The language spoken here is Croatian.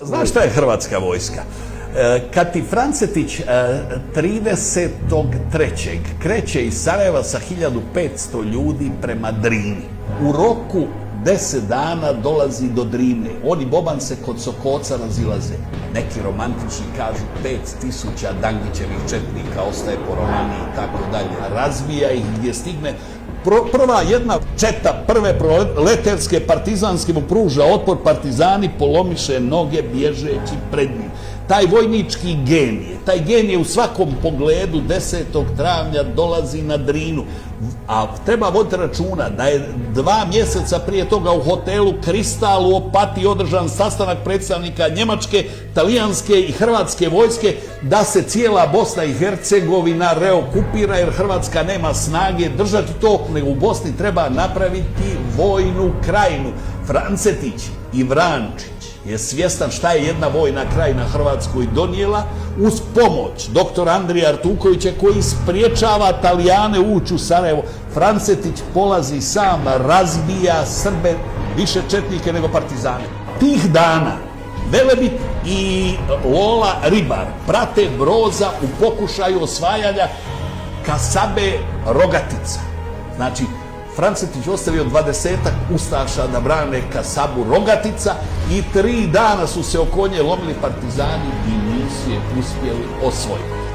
Znaš šta je hrvatska vojska? Kad ti Francetić 30.3. kreće iz Sarajeva sa 1500 ljudi prema Drini, u roku 10 dana dolazi do Drine. Oni Boban se kod Sokoca razilaze. Neki romantični kažu 5000 Dangićevih četnika ostaje po Romaniji i tako dalje. Razbija ih gdje stigne. Prva jedna četa prve proleterske partizanske mu pruža otpor, partizani polomiše noge bježeći pred njim. Taj vojnički genije, taj genije u svakom pogledu 10. travnja dolazi na Drinu. A treba voditi računa da je 2 mjeseca prije toga u hotelu Kristal u Opatiji održan sastanak predstavnika Njemačke, Talijanske i Hrvatske vojske da se cijela Bosna i Hercegovina reokupira jer Hrvatska nema snage držati to, nego u Bosni treba napraviti vojnu krajinu. Francetić i Vrančić je svjestan šta je jedna vojna krajina Hrvatskoj donijela uz pomoć doktora Andrija Artukovića koji spriječava Talijane ući u Sarajevo. Francetić polazi sam, razbija Srbe, više četnike nego partizane. Tih dana Velebit i Lola Ribar prate Broza u pokušaju osvajanja kasabe Rogatica. Znači, Francetić ostavio 20-ak ustaša da brane kasabu Rogatica i 3 dana su se oko nje lomili partizani i nisu je uspjeli osvojiti.